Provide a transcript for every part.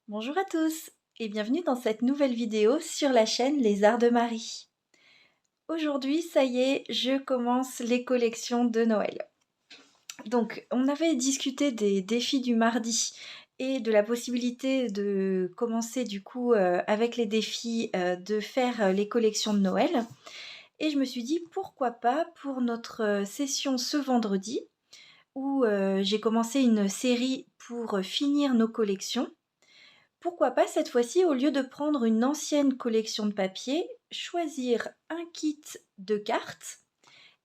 Bonjour à tous et bienvenue dans cette nouvelle vidéo sur la chaîne Les Arts de Marie. Aujourd'hui, ça y est, je commence les collections de Noël. Donc, on avait discuté des défis du mardi et de la possibilité de commencer du coup avec les défis de faire les collections de Noël. Et je me suis dit pourquoi pas pour notre session ce vendredi où j'ai commencé une série pour finir nos collections. Pourquoi pas cette fois-ci, au lieu de prendre une ancienne collection de papier, choisir un kit de cartes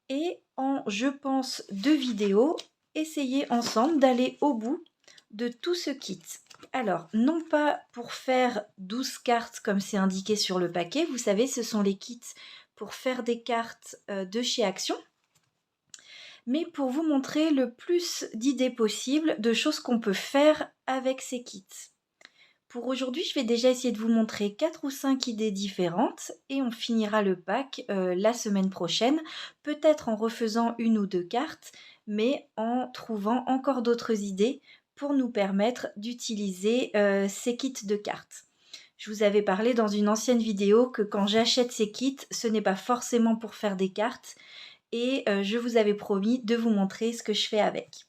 et en, je pense, 2 vidéos, essayer ensemble d'aller au bout de tout ce kit. Alors, non pas pour faire 12 cartes comme c'est indiqué sur le paquet, vous savez, ce sont les kits pour faire des cartes de chez Action, mais pour vous montrer le plus d'idées possibles de choses qu'on peut faire avec ces kits. Pour aujourd'hui, je vais déjà essayer de vous montrer 4 ou 5 idées différentes et on finira le pack la semaine prochaine, peut-être en refaisant une ou deux cartes, mais en trouvant encore d'autres idées pour nous permettre d'utiliser ces kits de cartes. Je vous avais parlé dans une ancienne vidéo que quand j'achète ces kits, ce n'est pas forcément pour faire des cartes et je vous avais promis de vous montrer ce que je fais avec.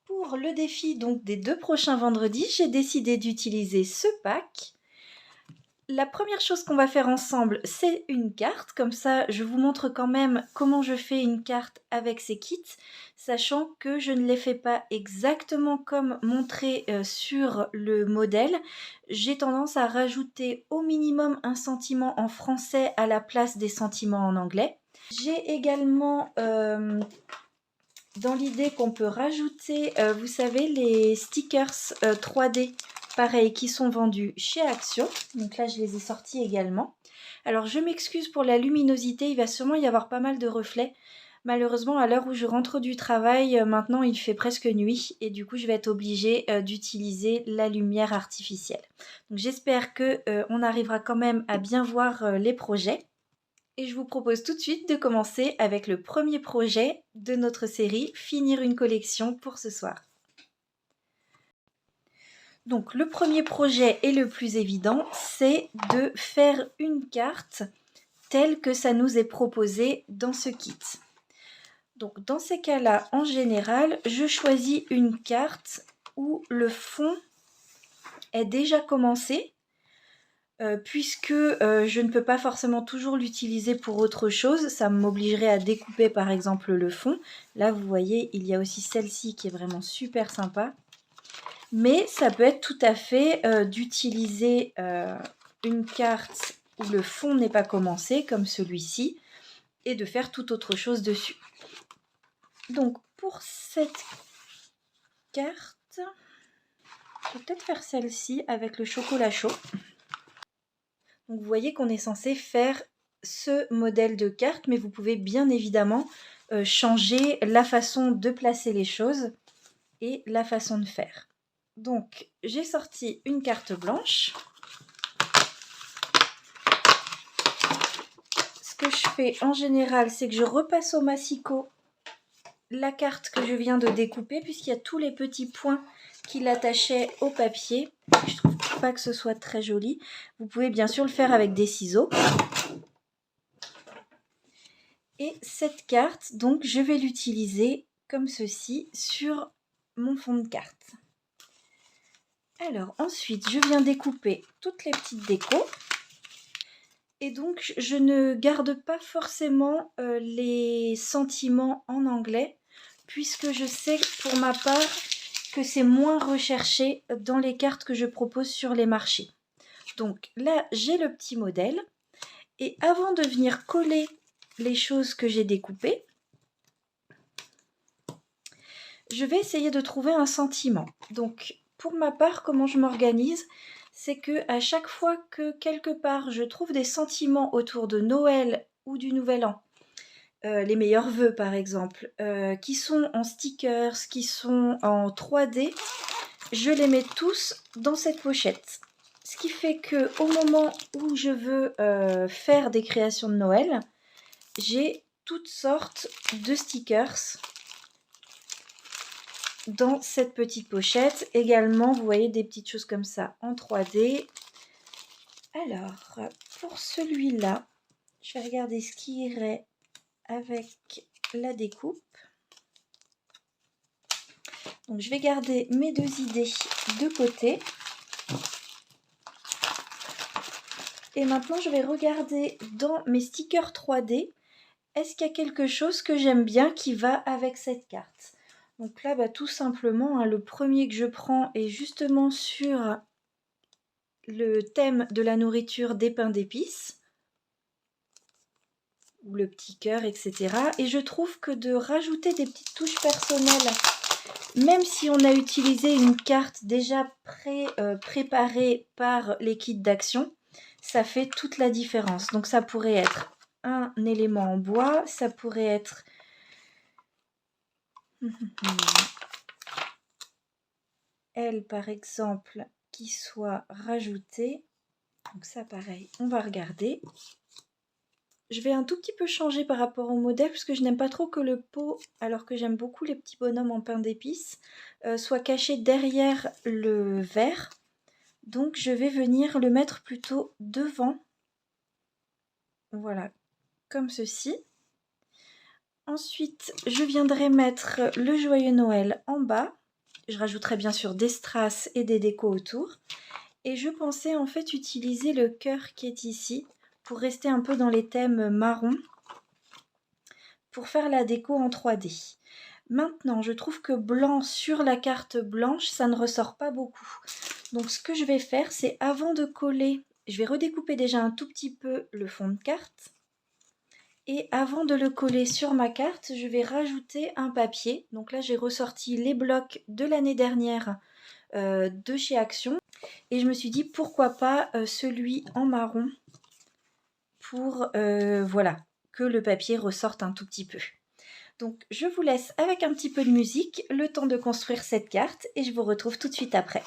Pour le défi donc des 2 prochains vendredis, j'ai décidé d'utiliser ce pack. La première chose qu'on va faire ensemble, c'est une carte. Comme ça, je vous montre quand même comment je fais une carte avec ces kits, sachant que je ne les fais pas exactement comme montré sur le modèle. J'ai tendance à rajouter au minimum un sentiment en français à la place des sentiments en anglais. J'ai également dans l'idée qu'on peut rajouter, vous savez, les stickers 3D, pareil, qui sont vendus chez Action. Donc là, je les ai sortis également. Alors, je m'excuse pour la luminosité, il va sûrement y avoir pas mal de reflets. Malheureusement, à l'heure où je rentre du travail, maintenant il fait presque nuit et du coup, je vais être obligée d'utiliser la lumière artificielle. Donc, j'espère qu'on arrivera quand même à bien voir les projets. Et je vous propose tout de suite de commencer avec le premier projet de notre série, finir une collection pour ce soir. Donc le premier projet et le plus évident, c'est de faire une carte telle que ça nous est proposé dans ce kit. Donc dans ces cas-là, en général, je choisis une carte où le fond est déjà commencé, puisque je ne peux pas forcément toujours l'utiliser pour autre chose, ça m'obligerait à découper par exemple le fond. Là vous voyez, il y a aussi celle-ci qui est vraiment super sympa. Mais ça peut être tout à fait d'utiliser une carte où le fond n'est pas commencé, comme celui-ci, et de faire tout autre chose dessus. Donc pour cette carte, je vais peut-être faire celle-ci avec le chocolat chaud. Donc vous voyez qu'on est censé faire ce modèle de carte, mais vous pouvez bien évidemment changer la façon de placer les choses et la façon de faire. Donc j'ai sorti une carte blanche. Ce que je fais en général, c'est que je repasse au massicot la carte que je viens de découper, puisqu'il y a tous les petits points qui l'attachaient au papier. Je trouve pas que ce soit très joli. Vous pouvez bien sûr le faire avec des ciseaux. Et cette carte, donc, je vais l'utiliser comme ceci sur mon fond de carte. Alors, ensuite, je viens découper toutes les petites décos. Et donc, je ne garde pas forcément les sentiments en anglais, puisque je sais pour ma part que c'est moins recherché dans les cartes que je propose sur les marchés. Donc là, j'ai le petit modèle. Et avant de venir coller les choses que j'ai découpées, je vais essayer de trouver un sentiment. Donc, pour ma part, comment je m'organise, c'est que à chaque fois que quelque part je trouve des sentiments autour de Noël ou du Nouvel An, les meilleurs vœux par exemple, qui sont en stickers, qui sont en 3D, je les mets tous dans cette pochette. Ce qui fait qu'au moment où je veux faire des créations de Noël, j'ai toutes sortes de stickers dans cette petite pochette. Également, vous voyez des petites choses comme ça en 3D. Alors, pour celui-là, je vais regarder ce qui irait avec la découpe. Donc, je vais garder mes deux idées de côté. Et maintenant, je vais regarder dans mes stickers 3D. Est-ce qu'il y a quelque chose que j'aime bien qui va avec cette carte? Donc là, tout simplement, le premier que je prends est justement sur le thème de la nourriture des pains d'épices, ou le petit cœur, etc. Et je trouve que de rajouter des petites touches personnelles, même si on a utilisé une carte déjà préparée par les kits d'action, ça fait toute la différence. Donc ça pourrait être un élément en bois, ça pourrait être elle par exemple qui soit rajoutée. Donc ça pareil, on va regarder. Je vais un tout petit peu changer par rapport au modèle parce que je n'aime pas trop que le pot, alors que j'aime beaucoup les petits bonhommes en pain d'épices, soit caché derrière le verre. Donc je vais venir le mettre plutôt devant. Voilà, comme ceci. Ensuite, je viendrai mettre le joyeux Noël en bas. Je rajouterai bien sûr des strass et des décos autour. Et je pensais en fait utiliser le cœur qui est ici pour rester un peu dans les thèmes marron pour faire la déco en 3D. Maintenant, je trouve que blanc sur la carte blanche, ça ne ressort pas beaucoup. Donc ce que je vais faire, c'est avant de coller, je vais redécouper déjà un tout petit peu le fond de carte. Et avant de le coller sur ma carte, je vais rajouter un papier. Donc là, j'ai ressorti les blocs de l'année dernière de chez Action. Et je me suis dit, pourquoi pas celui en marron pour voilà, que le papier ressorte un tout petit peu. Donc je vous laisse avec un petit peu de musique, le temps de construire cette carte et je vous retrouve tout de suite après.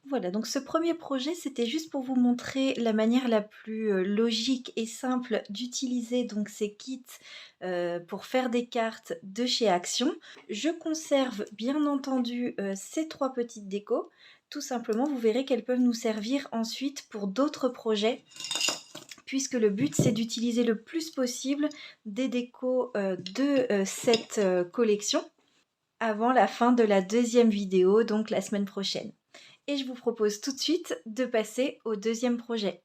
Voilà, donc ce premier projet, c'était juste pour vous montrer la manière la plus logique et simple d'utiliser donc ces kits pour faire des cartes de chez Action. Je conserve bien entendu ces 3 petites décos. Tout simplement, vous verrez qu'elles peuvent nous servir ensuite pour d'autres projets, puisque le but c'est d'utiliser le plus possible des décos de cette collection. avant la fin de la deuxième vidéo, donc la semaine prochaine. Et je vous propose tout de suite de passer au deuxième projet.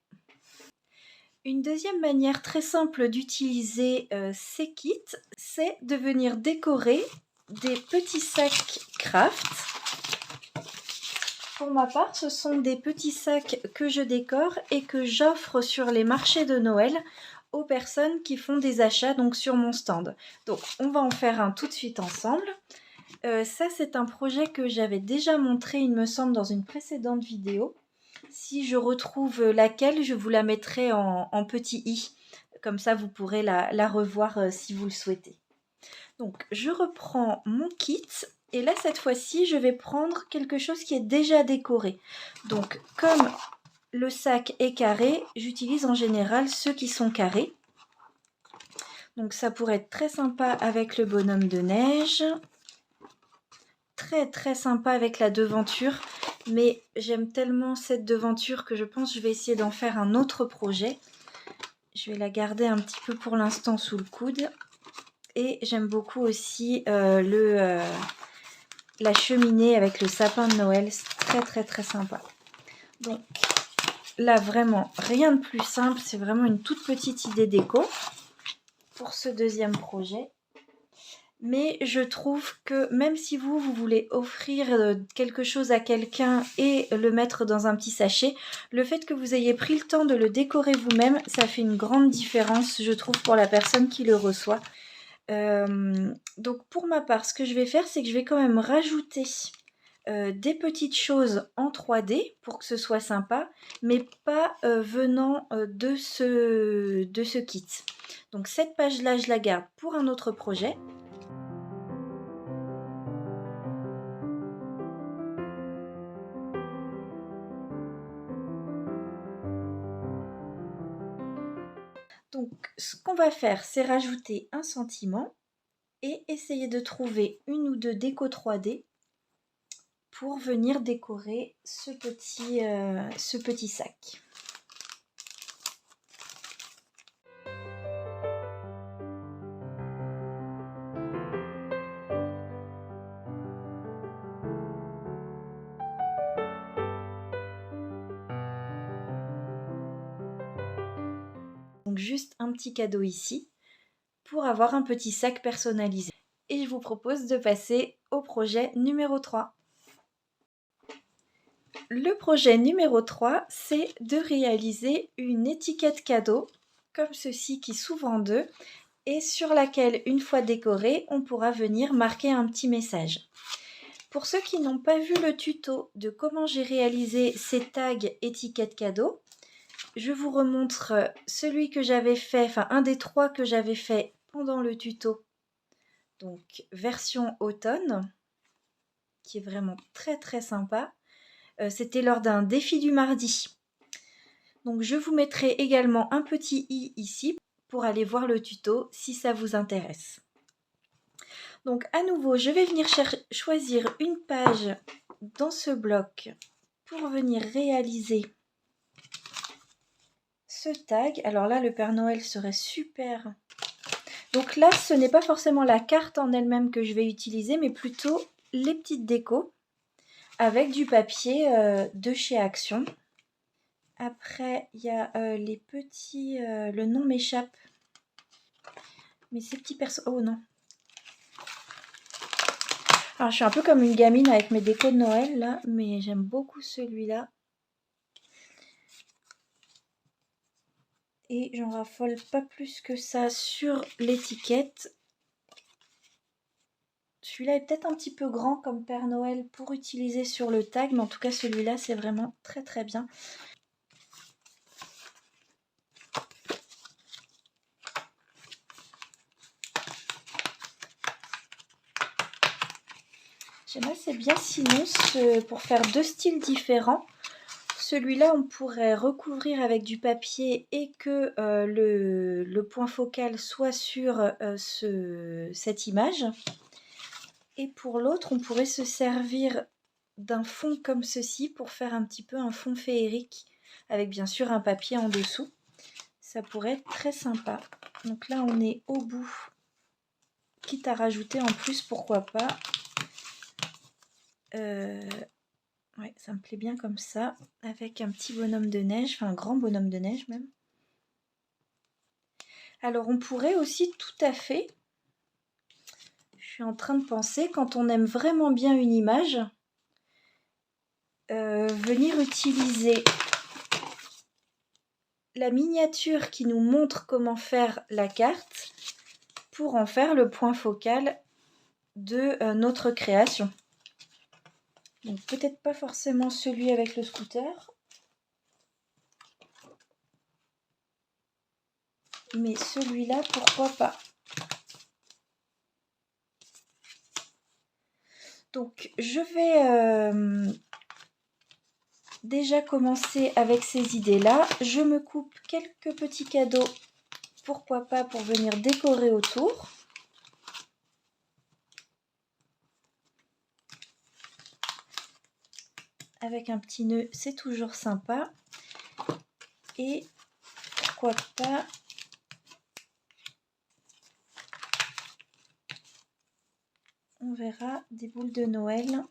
Une deuxième manière très simple d'utiliser ces kits, c'est de venir décorer des petits sacs craft. Pour ma part, ce sont des petits sacs que je décore et que j'offre sur les marchés de Noël aux personnes qui font des achats donc sur mon stand. Donc on va en faire un tout de suite ensemble. Ça c'est un projet que j'avais déjà montré, il me semble, dans une précédente vidéo. Si je retrouve laquelle, je vous la mettrai en petit i. Comme ça, vous pourrez la revoir si vous le souhaitez. Donc, je reprends mon kit. Et là, cette fois-ci, je vais prendre quelque chose qui est déjà décoré. Donc, comme le sac est carré, j'utilise en général ceux qui sont carrés. Donc, ça pourrait être très sympa avec le bonhomme de neige. Très, très sympa avec la devanture. Mais j'aime tellement cette devanture que je pense que je vais essayer d'en faire un autre projet. Je vais la garder un petit peu pour l'instant sous le coude. Et j'aime beaucoup aussi la cheminée avec le sapin de Noël. C'est très très très sympa. Donc là vraiment rien de plus simple. C'est vraiment une toute petite idée déco pour ce deuxième projet. Mais je trouve que même si vous voulez offrir quelque chose à quelqu'un et le mettre dans un petit sachet, le fait que vous ayez pris le temps de le décorer vous-même, ça fait une grande différence, je trouve, pour la personne qui le reçoit. Donc pour ma part, ce que je vais faire, c'est que je vais quand même rajouter des petites choses en 3D pour que ce soit sympa, mais pas venant de ce kit. Donc cette page-là, je la garde pour un autre projet. Donc, ce qu'on va faire, c'est rajouter un sentiment et essayer de trouver une ou deux décos 3D pour venir décorer ce petit sac. Donc, juste un petit cadeau ici pour avoir un petit sac personnalisé. Et je vous propose de passer au projet numéro 3. Le projet numéro 3, c'est de réaliser une étiquette cadeau comme ceci qui s'ouvre en deux et sur laquelle, une fois décorée, on pourra venir marquer un petit message. Pour ceux qui n'ont pas vu le tuto de comment j'ai réalisé ces tags étiquettes cadeau, je vous remontre celui que j'avais fait, enfin un des 3 que j'avais fait pendant le tuto. Donc version automne, qui est vraiment très très sympa. C'était lors d'un défi du mardi. Donc je vous mettrai également un petit i ici pour aller voir le tuto si ça vous intéresse. Donc à nouveau, je vais venir choisir une page dans ce bloc pour venir réaliser ce tag. Alors là, le Père Noël serait super. Donc là, ce n'est pas forcément la carte en elle-même que je vais utiliser, mais plutôt les petites décos avec du papier de chez Action. Après, il y a les petits... le nom m'échappe. Mais ces petits persos... Oh non. Alors, je suis un peu comme une gamine avec mes décos de Noël, là. Mais j'aime beaucoup celui-là. Et j'en raffole pas plus que ça sur l'étiquette. Celui-là est peut-être un petit peu grand comme Père Noël pour utiliser sur le tag. Mais en tout cas, celui-là, c'est vraiment très très bien. J'aime assez bien sinon pour faire 2 styles différents. Celui-là, on pourrait recouvrir avec du papier et que le point focal soit sur cette image. Et pour l'autre, on pourrait se servir d'un fond comme ceci pour faire un petit peu un fond féerique avec bien sûr un papier en dessous. Ça pourrait être très sympa. Donc là, on est au bout. Quitte à rajouter en plus, pourquoi pas, Ouais, ça me plaît bien comme ça, avec un petit bonhomme de neige, enfin un grand bonhomme de neige même. Alors on pourrait aussi tout à fait, je suis en train de penser, quand on aime vraiment bien une image, venir utiliser la miniature qui nous montre comment faire la carte pour en faire le point focal de notre création. Donc peut-être pas forcément celui avec le scooter, mais celui-là, pourquoi pas. Donc je vais déjà commencer avec ces idées-là. Je me coupe quelques petits cadeaux, pourquoi pas, pour venir décorer autour. Avec un petit nœud, c'est toujours sympa. Et pourquoi pas on verra des boules de Noël.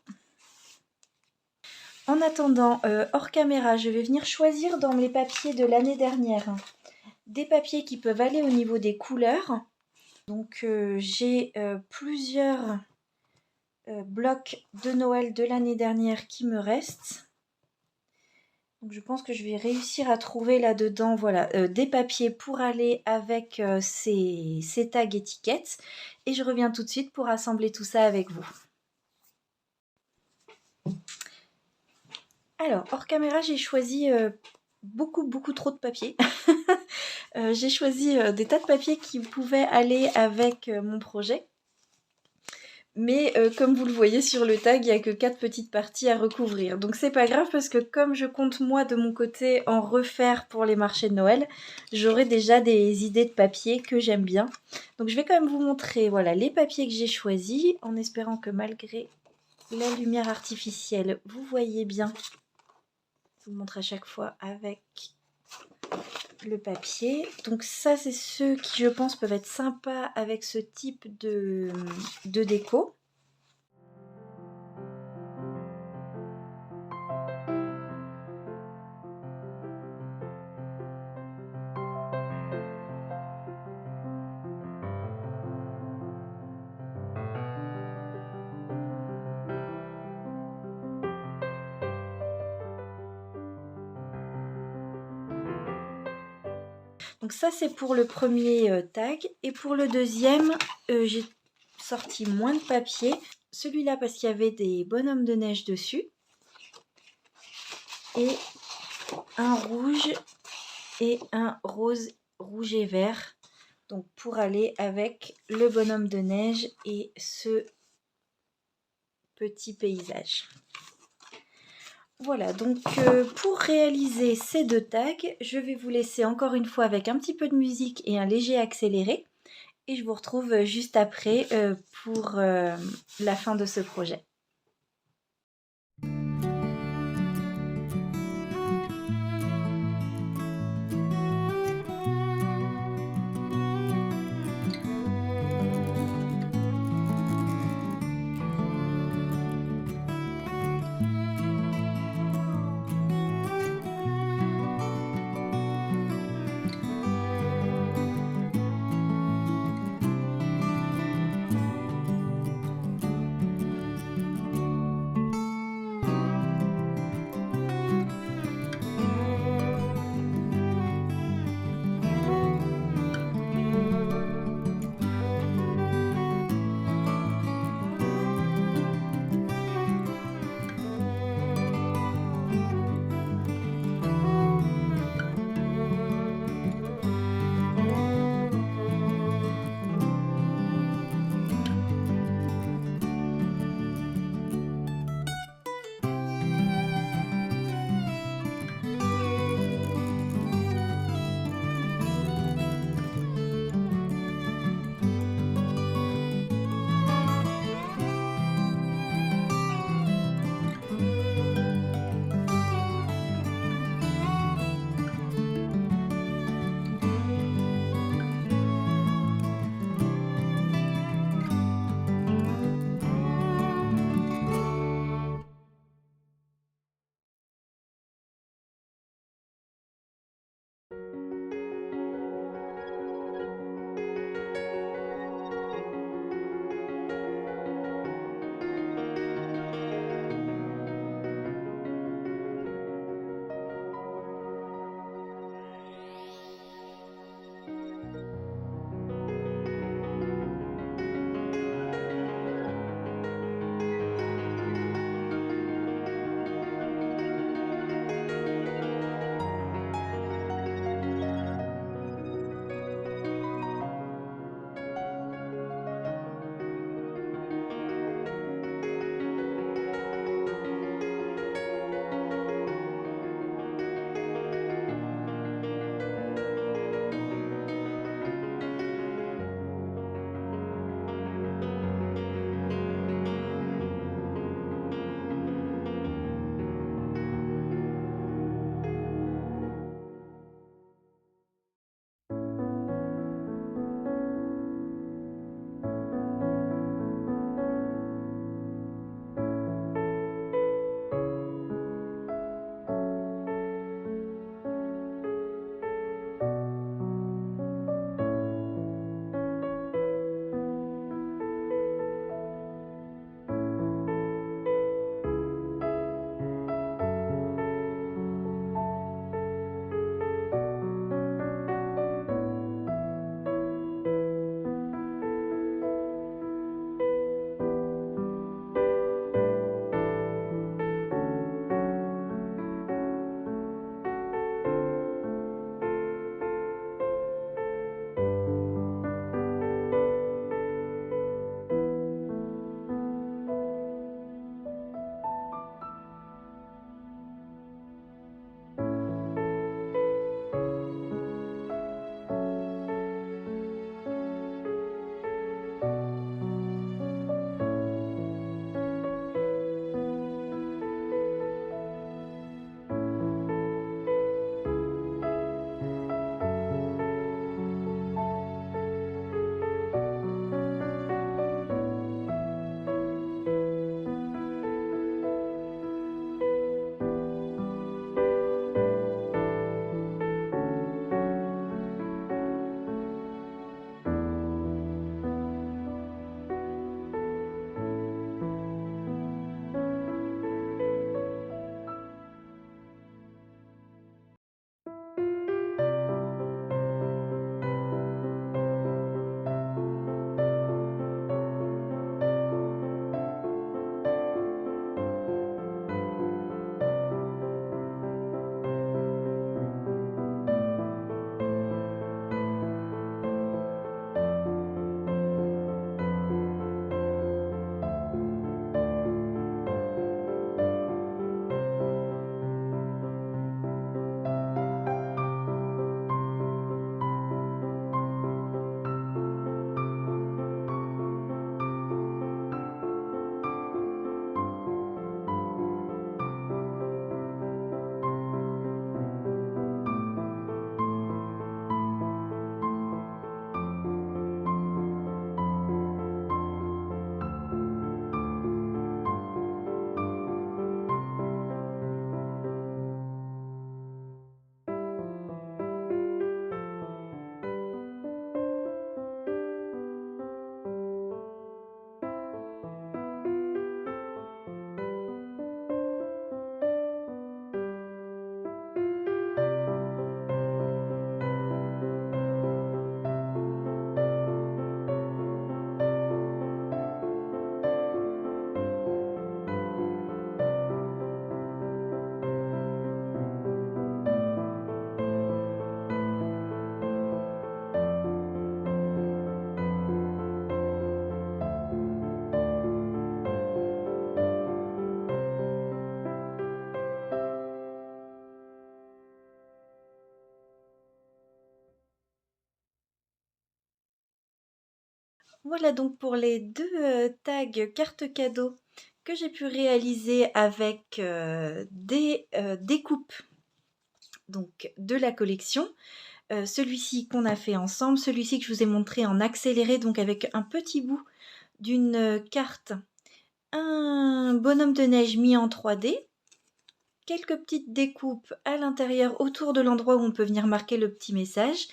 En attendant, hors caméra, je vais venir choisir dans mes papiers de l'année dernière des papiers qui peuvent aller au niveau des couleurs. Donc j'ai plusieurs blocs de Noël de l'année dernière qui me restent. Donc je pense que je vais réussir à trouver là-dedans, voilà, des papiers pour aller avec ces tags étiquettes. Et je reviens tout de suite pour assembler tout ça avec vous. Alors, hors caméra, j'ai choisi beaucoup trop de papier. J'ai choisi des tas de papiers qui pouvaient aller avec mon projet. Mais comme vous le voyez sur le tag, il n'y a que 4 petites parties à recouvrir. Donc c'est pas grave parce que comme je compte moi de mon côté en refaire pour les marchés de Noël, j'aurai déjà des idées de papier que j'aime bien. Donc je vais quand même vous montrer, voilà, les papiers que j'ai choisis, en espérant que malgré la lumière artificielle, vous voyez bien. Je vous montre à chaque fois avec le papier. Donc ça, c'est ceux qui, je pense, peuvent être sympas avec ce type de déco. Donc ça, c'est pour le premier tag. Et pour le deuxième, j'ai sorti moins de papier. Celui-là parce qu'il y avait des bonhommes de neige dessus. Et un rouge et un rose, rouge et vert. Donc pour aller avec le bonhomme de neige et ce petit paysage. Voilà, donc pour réaliser ces deux tags, je vais vous laisser encore une fois avec un petit peu de musique et un léger accéléré. Et je vous retrouve juste après pour la fin de ce projet. Voilà donc pour les deux tags cartes cadeaux que j'ai pu réaliser avec des découpes donc de la collection. Celui-ci qu'on a fait ensemble, celui-ci que je vous ai montré en accéléré, donc avec un petit bout d'une carte, un bonhomme de neige mis en 3D, quelques petites découpes à l'intérieur autour de l'endroit où on peut venir marquer le petit message,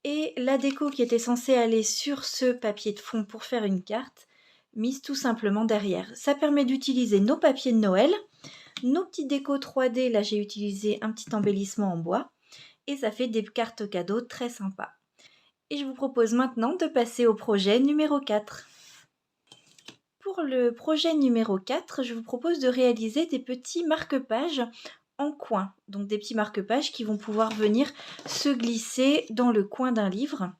et la déco qui était censée aller sur ce papier de fond pour faire une carte, mise tout simplement derrière. Ça permet d'utiliser nos papiers de Noël, nos petites décos 3D, là j'ai utilisé un petit embellissement en bois, et ça fait des cartes cadeaux très sympas. Et je vous propose maintenant de passer au projet numéro 4. Pour le projet numéro 4, je vous propose de réaliser des petits marque-pages en coin. Donc des petits marque-pages qui vont pouvoir venir se glisser dans le coin d'un livre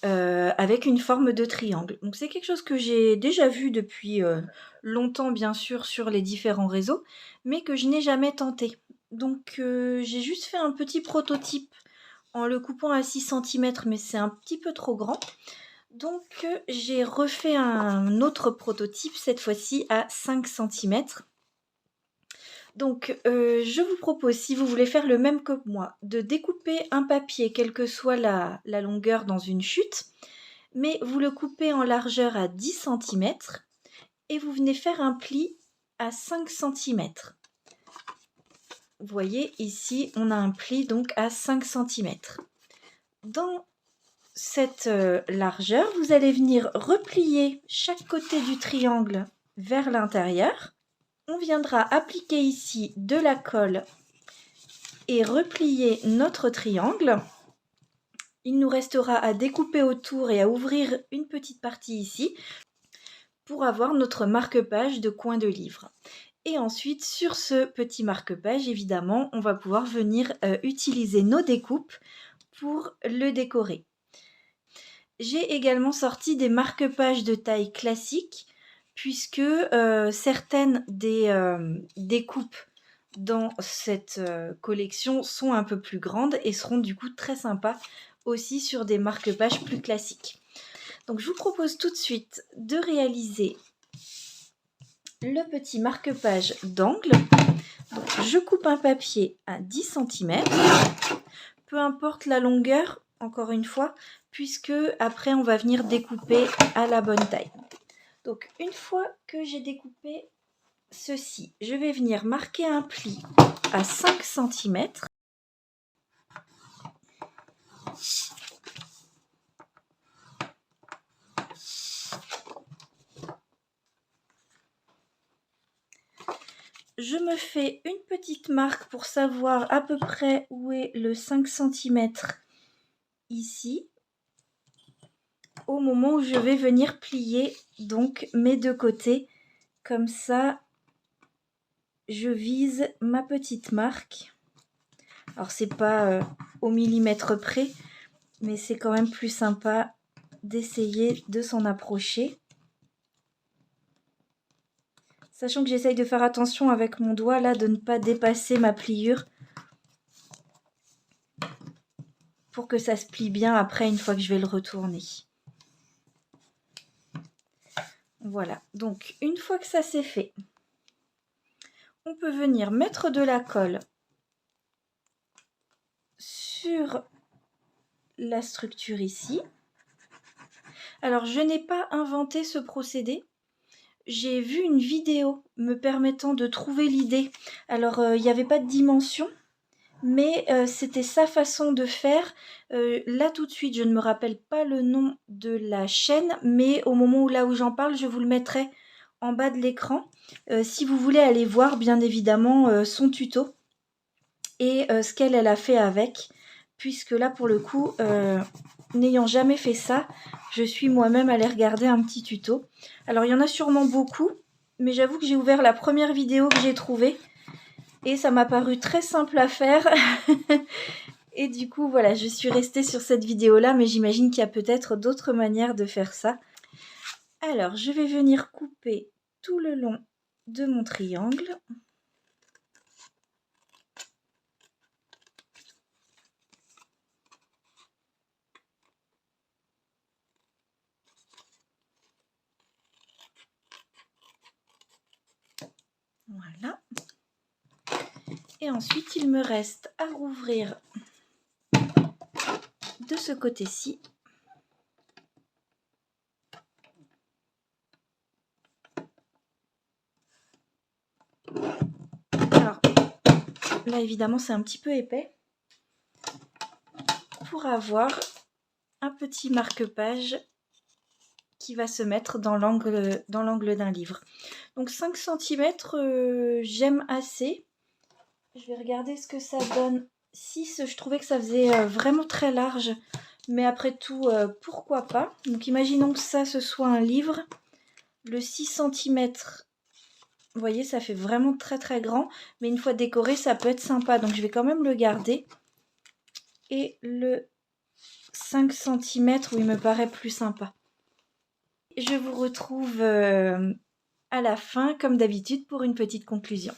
avec une forme de triangle. Donc c'est quelque chose que j'ai déjà vu depuis longtemps bien sûr sur les différents réseaux, mais que je n'ai jamais tenté. Donc j'ai juste fait un petit prototype en le coupant à 6 cm, mais c'est un petit peu trop grand. Donc j'ai refait un autre prototype, cette fois-ci à 5 cm. Donc je vous propose, si vous voulez faire le même que moi, de découper un papier, quelle que soit la longueur dans une chute, mais vous le coupez en largeur à 10 cm et vous venez faire un pli à 5 cm. Vous voyez ici, on a un pli donc à 5 cm. Dans cette largeur, vous allez venir replier chaque côté du triangle vers l'intérieur. On viendra appliquer ici de la colle et replier notre triangle. Il nous restera à découper autour et à ouvrir une petite partie ici pour avoir notre marque-page de coin de livre. Et ensuite, sur ce petit marque-page, évidemment, on va pouvoir venir utiliser nos découpes pour le décorer. J'ai également sorti des marque-pages de taille classique, puisque certaines des découpes dans cette collection sont un peu plus grandes et seront du coup très sympas aussi sur des marque-pages plus classiques. Donc je vous propose tout de suite de réaliser le petit marque-page d'angle. Je coupe un papier à 10 cm, peu importe la longueur, encore une fois, puisque après on va venir découper à la bonne taille. Donc une fois que j'ai découpé ceci, je vais venir marquer un pli à 5 cm. Je me fais une petite marque pour savoir à peu près où est le 5 cm ici, au moment où je vais venir plier donc mes deux côtés. Comme ça, je vise ma petite marque. Alors c'est pas au millimètre près, mais c'est quand même plus sympa d'essayer de s'en approcher. Sachant que j'essaye de faire attention avec mon doigt là de ne pas dépasser ma pliure pour que ça se plie bien après une fois que je vais le retourner. Voilà, donc une fois que ça c'est fait, on peut venir mettre de la colle sur la structure ici. Alors je n'ai pas inventé ce procédé. J'ai vu une vidéo me permettant de trouver l'idée. Alors, il n'y avait pas de dimension, mais c'était sa façon de faire. Là, tout de suite, je ne me rappelle pas le nom de la chaîne, mais au moment où j'en parle, je vous le mettrai en bas de l'écran. Si vous voulez aller voir, bien évidemment, son tuto et ce qu'elle a fait avec, puisque là, pour le coup, n'ayant jamais fait ça, je suis moi-même allée regarder un petit tuto. Alors, il y en a sûrement beaucoup, mais j'avoue que j'ai ouvert la première vidéo que j'ai trouvée et ça m'a paru très simple à faire. Et du coup, voilà, je suis restée sur cette vidéo-là, mais j'imagine qu'il y a peut-être d'autres manières de faire ça. Alors, je vais venir couper tout le long de mon triangle. Voilà. Et ensuite, il me reste à rouvrir de ce côté-ci. Alors, là, évidemment, c'est un petit peu épais. Pour avoir un petit marque-page qui va se mettre dans l'angle d'un livre. Donc 5 cm, j'aime assez. Je vais regarder ce que ça donne. 6, je trouvais que ça faisait vraiment très large. Mais après tout, pourquoi pas. Donc imaginons que ça, ce soit un livre. Le 6 cm, vous voyez, ça fait vraiment très très grand. Mais une fois décoré, ça peut être sympa. Donc je vais quand même le garder. Et le 5 cm, où il me paraît plus sympa. Je vous retrouve à la fin, comme d'habitude, pour une petite conclusion.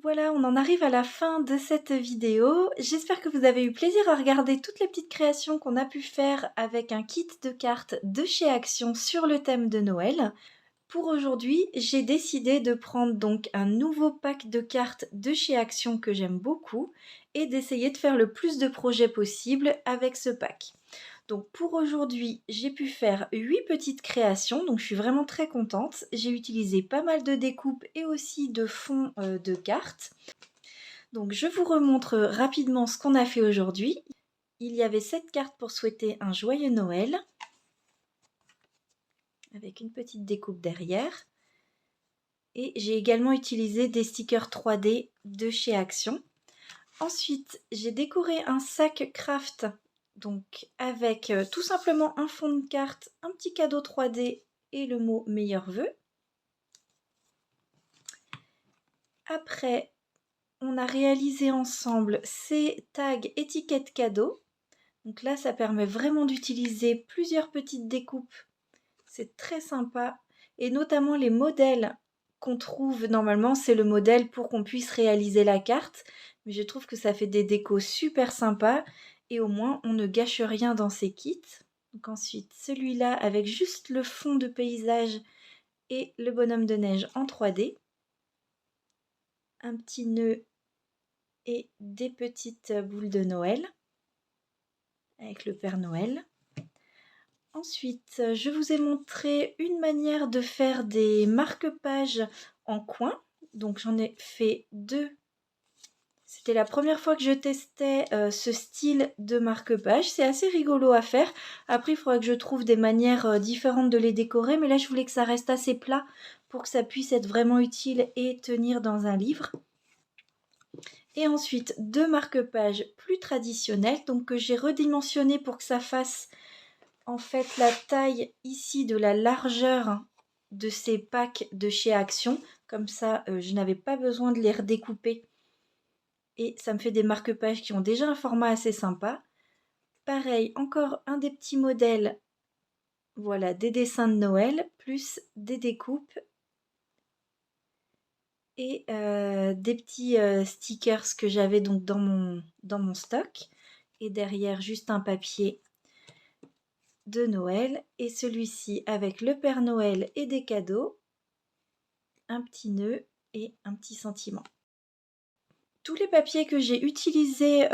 Voilà, on en arrive à la fin de cette vidéo. J'espère que vous avez eu plaisir à regarder toutes les petites créations qu'on a pu faire avec un kit de cartes de chez Action sur le thème de Noël. Pour aujourd'hui, j'ai décidé de prendre donc un nouveau pack de cartes de chez Action que j'aime beaucoup et d'essayer de faire le plus de projets possible avec ce pack. Donc pour aujourd'hui, j'ai pu faire 8 petites créations, donc je suis vraiment très contente. J'ai utilisé pas mal de découpes et aussi de fonds de cartes. Donc je vous remontre rapidement ce qu'on a fait aujourd'hui. Il y avait 7 cartes pour souhaiter un joyeux Noël, avec une petite découpe derrière. Et j'ai également utilisé des stickers 3D de chez Action. Ensuite, j'ai décoré un sac craft, donc avec tout simplement un fond de carte, un petit cadeau 3D et le mot meilleurs vœux. Après, on a réalisé ensemble ces tags étiquettes cadeaux. Donc là, ça permet vraiment d'utiliser plusieurs petites découpes. C'est très sympa. Et notamment les modèles qu'on trouve normalement, c'est le modèle pour qu'on puisse réaliser la carte. Mais je trouve que ça fait des décos super sympas. Et au moins, on ne gâche rien dans ces kits. Donc ensuite, celui-là avec juste le fond de paysage et le bonhomme de neige en 3D. Un petit nœud et des petites boules de Noël avec le Père Noël. Ensuite, je vous ai montré une manière de faire des marque-pages en coin. Donc j'en ai fait 2. C'était la première fois que je testais ce style de marque-page. C'est assez rigolo à faire. Après, il faudra que je trouve des manières différentes de les décorer. Mais là, je voulais que ça reste assez plat pour que ça puisse être vraiment utile et tenir dans un livre. Et ensuite, 2 marque-pages plus traditionnels, donc que j'ai redimensionné pour que ça fasse en fait la taille ici de la largeur de ces packs de chez Action. Comme ça, je n'avais pas besoin de les redécouper. Et ça me fait des marque-pages qui ont déjà un format assez sympa. Pareil, encore un des petits modèles. Voilà, des dessins de Noël, plus des découpes. Et des petits stickers que j'avais donc dans mon stock. Et derrière, juste un papier de Noël. Et celui-ci avec le Père Noël et des cadeaux. Un petit nœud et un petit sentiment. Tous les papiers que j'ai utilisés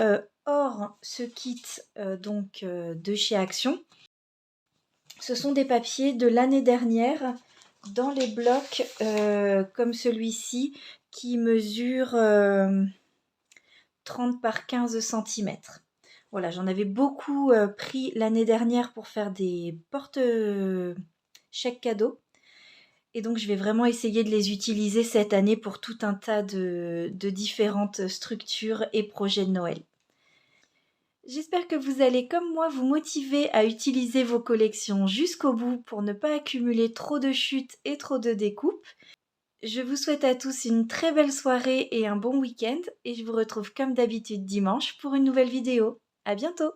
hors ce kit de chez Action, ce sont des papiers de l'année dernière dans les blocs comme celui-ci qui mesure 30 par 15 cm. Voilà, j'en avais beaucoup pris l'année dernière pour faire des porte-chèques cadeaux. Et donc, je vais vraiment essayer de les utiliser cette année pour tout un tas de différentes structures et projets de Noël. J'espère que vous allez, comme moi, vous motiver à utiliser vos collections jusqu'au bout pour ne pas accumuler trop de chutes et trop de découpes. Je vous souhaite à tous une très belle soirée et un bon week-end et je vous retrouve comme d'habitude dimanche pour une nouvelle vidéo. À bientôt!